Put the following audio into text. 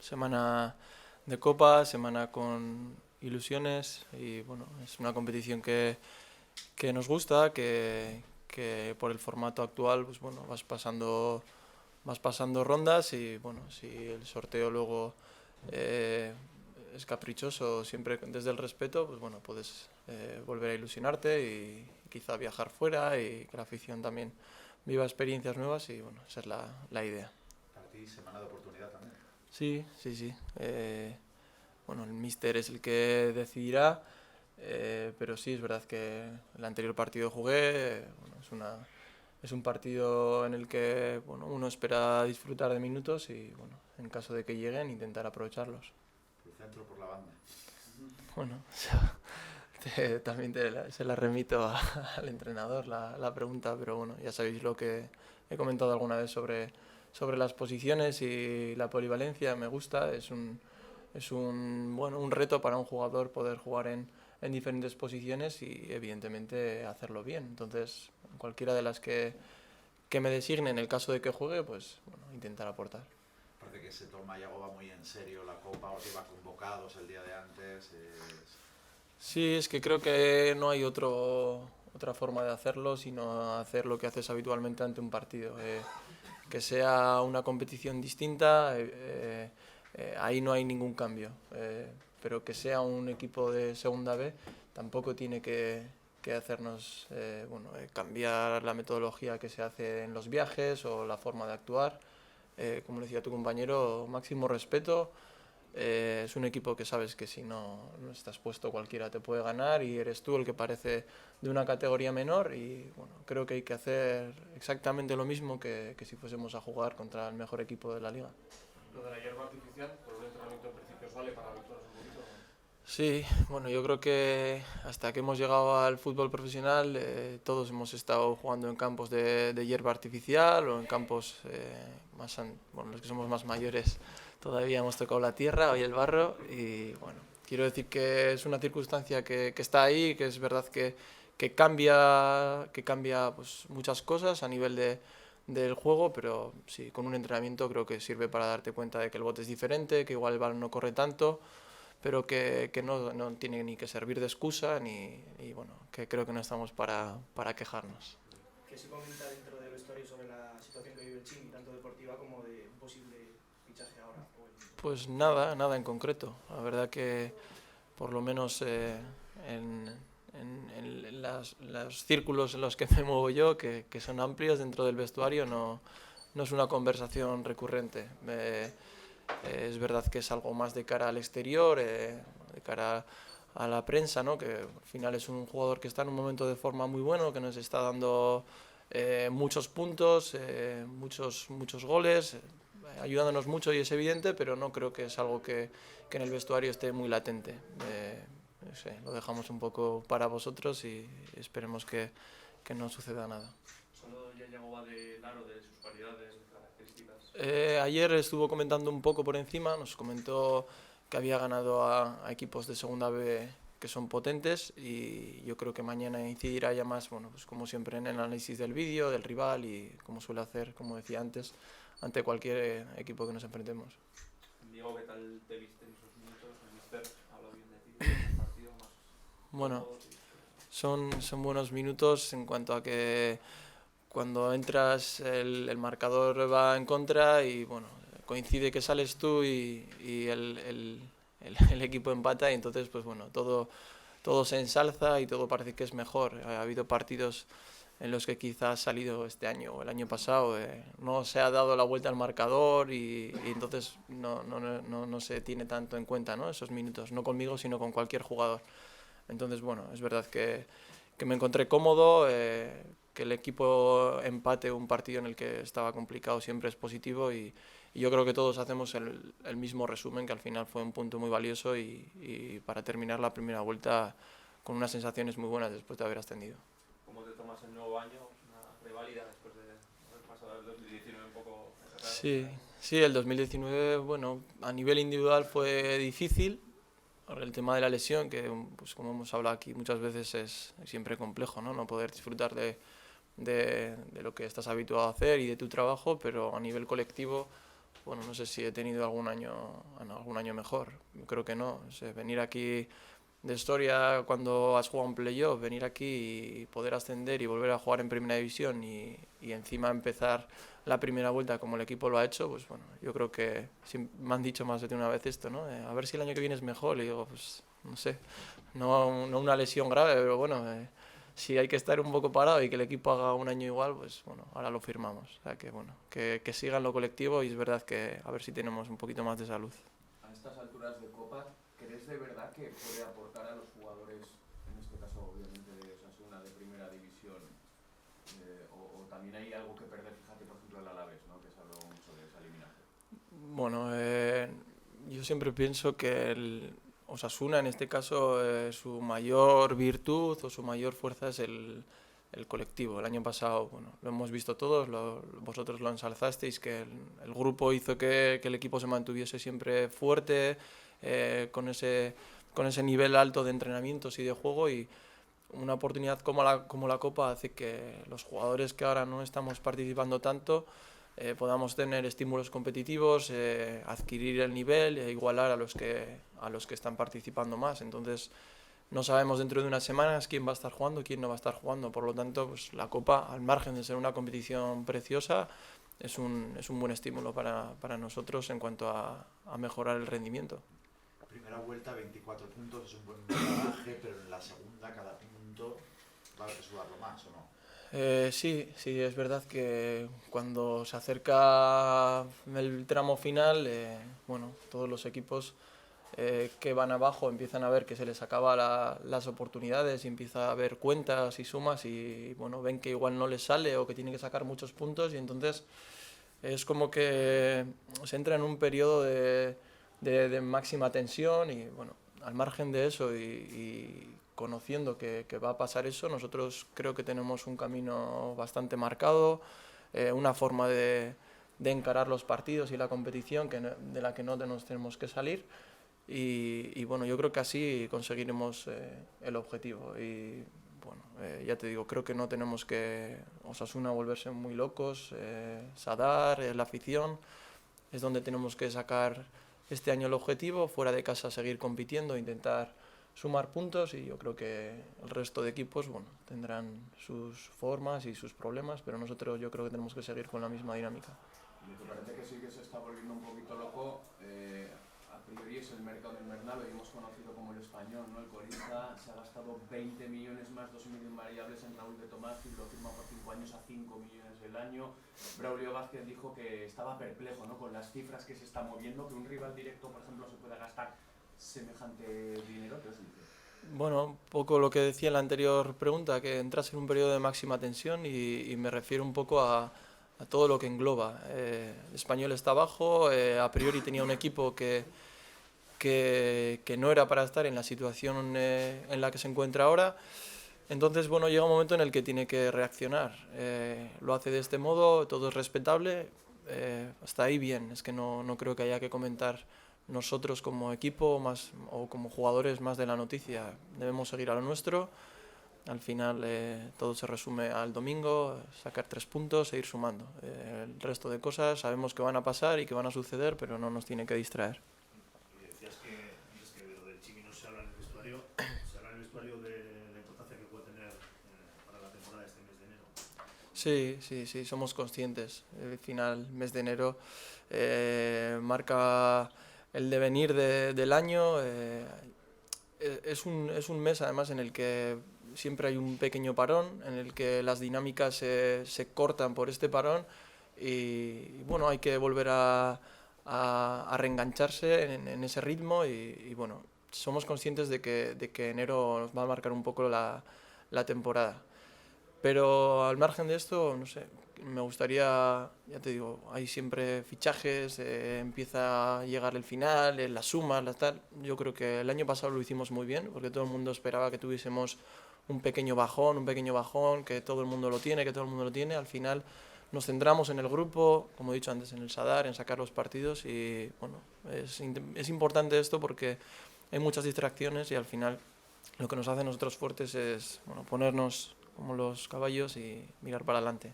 semana de Copa, semana con ilusiones y bueno, es una competición que nos gusta, que por el formato actual pues bueno, vas pasando rondas y bueno, si el sorteo luego eh, es caprichoso siempre desde el respeto, pues bueno, puedes volver a ilusionarte y quizá viajar fuera y que la afición también viva experiencias nuevas y bueno, esa es la idea. Para ti, semana de oportunidad también. Sí, sí, sí. Bueno, el míster es el que decidirá, pero sí, es verdad que el anterior partido jugué, bueno, es un partido en el que bueno, uno espera disfrutar de minutos y bueno, en caso de que lleguen, intentar aprovecharlos. Por el centro, por la banda. Bueno, también se la remito al entrenador la pregunta, pero bueno, ya sabéis lo que he comentado alguna vez sobre las posiciones y la polivalencia, me gusta, bueno, un reto para un jugador poder jugar en diferentes posiciones y evidentemente hacerlo bien. Entonces, cualquiera de las que me designe en el caso de que juegue, pues bueno, intentar aportar. Parece que se toma Yagoba muy en serio la Copa, os lleva convocados el día de antes. Sí, es que creo que no hay otra forma de hacerlo sino hacer lo que haces habitualmente ante un partido. Que sea una competición distinta, ahí no hay ningún cambio. Pero que sea un equipo de segunda B tampoco tiene que hacernos bueno, cambiar la metodología que se hace en los viajes o la forma de actuar. Como decía tu compañero, máximo respeto. Es un equipo que sabes que si no estás puesto cualquiera te puede ganar y eres tú el que parece de una categoría menor y bueno, creo que hay que hacer exactamente lo mismo que si fuésemos a jugar contra el mejor equipo de la liga. Lo de la hierba artificial, por un entrenamiento en principio os vale para habituaros un poquito. Sí, bueno, yo creo que hasta que hemos llegado al fútbol profesional todos hemos estado jugando en campos de hierba artificial o en campos bueno, los que somos más mayores todavía hemos tocado la tierra y el barro y bueno, quiero decir que es una circunstancia que está ahí, que es verdad que cambia pues, muchas cosas a nivel del juego, pero sí, con un entrenamiento creo que sirve para darte cuenta de que el bote es diferente, que igual el balón no corre tanto pero que no tiene ni que servir de excusa y bueno, que creo que no estamos para quejarnos. ¿Qué se comenta dentro del vestuario sobre la situación que vive el Chimi, tanto deportiva como de un posible fichaje ahora? Pues nada en concreto. La verdad que por lo menos en los círculos en los que me muevo yo, que son amplios dentro del vestuario, no es una conversación recurrente. Es verdad que es algo más de cara al exterior, de cara a la prensa, ¿no? Que al final es un jugador que está en un momento de forma muy bueno, que nos está dando muchos puntos, muchos goles, ayudándonos mucho y es evidente, pero no creo que es algo que en el vestuario esté muy latente. No sé, lo dejamos un poco para vosotros y esperemos que no suceda nada. Solo ya llegó de Laro, de sus cualidades, características. Ayer estuvo comentando un poco por encima, nos comentó que había ganado a equipos de segunda B que son potentes y yo creo que mañana incidirá ya más, bueno, pues como siempre en el análisis del vídeo, del rival y como suele hacer, como decía antes, ante cualquier equipo que nos enfrentemos. Diego, ¿qué tal te viste en esos minutos? El mister habló bien de ti, del partido más Bueno, cómodo. son buenos minutos en cuanto a que cuando entras el marcador va en contra y bueno, coincide que sales tú y el equipo empata y entonces pues bueno, todo se ensalza y todo parece que es mejor. Ha habido partidos en los que quizás ha salido este año o el año pasado, no se ha dado la vuelta al marcador y entonces no se tiene tanto en cuenta, ¿no? Esos minutos, no conmigo sino con cualquier jugador. Entonces bueno, es verdad que me encontré cómodo, que el equipo empate un partido en el que estaba complicado siempre es positivo y yo creo que todos hacemos el mismo resumen, que al final fue un punto muy valioso y para terminar la primera vuelta con unas sensaciones muy buenas después de haber ascendido. ¿Cómo te tomas el nuevo año? Una reválida después de haber pasado el 2019 un poco encerrado. Sí, sí, el 2019, bueno, a nivel individual fue difícil, por el tema de la lesión, que pues como hemos hablado aquí muchas veces es siempre complejo, ¿no? No poder disfrutar de lo que estás habituado a hacer y de tu trabajo, pero a nivel colectivo bueno, no sé si he tenido algún año mejor, creo que no. O sea, venir aquí de historia cuando has jugado un playoff, venir aquí y poder ascender y volver a jugar en primera división y encima empezar la primera vuelta como el equipo lo ha hecho, pues bueno, yo creo que me han dicho más de una vez esto, ¿no? A ver si el año que viene es mejor, y digo, pues no sé, no una lesión grave, pero bueno, si hay que estar un poco parado y que el equipo haga un año igual, pues bueno, ahora lo firmamos. O sea que bueno, que sigan lo colectivo y es verdad que a ver si tenemos un poquito más de salud. A estas alturas de Copa, ¿crees de verdad que puede aportar a los jugadores, en este caso obviamente de Osasuna, de primera división, o también hay algo que perder? Fíjate por ejemplo el Alavés, ¿no? Que se habló mucho de esa eliminación. Bueno, yo siempre pienso que el Osasuna en este caso su mayor virtud o su mayor fuerza es el colectivo. El año pasado, bueno, lo hemos visto todos, vosotros lo ensalzasteis, que el grupo hizo que el equipo se mantuviese siempre fuerte, con ese nivel alto de entrenamientos y de juego, y una oportunidad como la Copa hace que los jugadores que ahora no estamos participando tanto podamos tener estímulos competitivos, adquirir el nivel e igualar a los que están participando más. Entonces no sabemos dentro de unas semanas quién va a estar jugando, quién no va a estar jugando. Por lo tanto, pues la Copa, al margen de ser una competición preciosa, es un buen estímulo para nosotros en cuanto a mejorar el rendimiento. Primera vuelta, 24 puntos, es un buen bagaje, pero en la segunda cada punto va a haber que sudarlo más, ¿o no? Sí, es verdad que cuando se acerca el tramo final, bueno, todos los equipos que van abajo empiezan a ver que se les acaba las oportunidades y empieza a haber cuentas y sumas y bueno, ven que igual no les sale o que tienen que sacar muchos puntos, y entonces es como que se entra en un periodo de máxima tensión y bueno, al margen de eso y conociendo que va a pasar eso, nosotros creo que tenemos un camino bastante marcado, una forma de encarar los partidos y la competición de la que no nos tenemos que salir, y bueno, yo creo que así conseguiremos el objetivo. Y bueno, ya te digo, creo que no tenemos que Osasuna volverse muy locos, Sadar, la afición, es donde tenemos que sacar este año el objetivo, fuera de casa seguir compitiendo, intentar sumar puntos, y yo creo que el resto de equipos bueno, tendrán sus formas y sus problemas, pero nosotros yo creo que tenemos que seguir con la misma dinámica. Me parece que sí que se está volviendo un poquito loco. A priori es el mercado invernal, lo hemos conocido como el Español, ¿no? El colista se ha gastado 20 millones más, 2,5 en variables en Raúl de Tomás, y lo firma por 5 años a 5 millones el año. Braulio Vázquez dijo que estaba perplejo, ¿no? Con las cifras que se está moviendo, que un rival directo, por ejemplo, se pueda gastar semejante dinero. ¿Qué os dice? Bueno, un poco lo que decía en la anterior pregunta, que entras en un periodo de máxima tensión y me refiero un poco a todo lo que engloba. El Español está abajo, a priori tenía un equipo que no era para estar en la situación en la que se encuentra ahora. Entonces, bueno, llega un momento en el que tiene que reaccionar. Lo hace de este modo, todo es respetable, hasta ahí bien. Es que no creo que haya que comentar nosotros como equipo más, o como jugadores más de la noticia. Debemos seguir a lo nuestro. Al final todo se resume al domingo, sacar 3 puntos e ir sumando. El resto de cosas sabemos que van a pasar y que van a suceder, pero no nos tiene que distraer. Y decías que antes que lo del Chimi no se habla en el vestuario, se habla en el vestuario de la importancia que puede tener para la temporada este mes de enero. Sí, somos conscientes. El final, mes de enero, marca el devenir del año. Es un mes además en el que siempre hay un pequeño parón, en el que las dinámicas se cortan por este parón, y bueno, hay que volver a reengancharse en ese ritmo, y bueno, somos conscientes de que enero nos va a marcar un poco la temporada. Pero al margen de esto, no sé, me gustaría, ya te digo, hay siempre fichajes, empieza a llegar el final, las sumas, las tal. Yo creo que el año pasado lo hicimos muy bien, porque todo el mundo esperaba que tuviésemos un pequeño bajón, que todo el mundo lo tiene. Al final nos centramos en el grupo, como he dicho antes, en el Sadar, en sacar los partidos, y bueno, es importante esto porque hay muchas distracciones, y al final lo que nos hace a nosotros fuertes es bueno, ponernos como los caballos y mirar para adelante.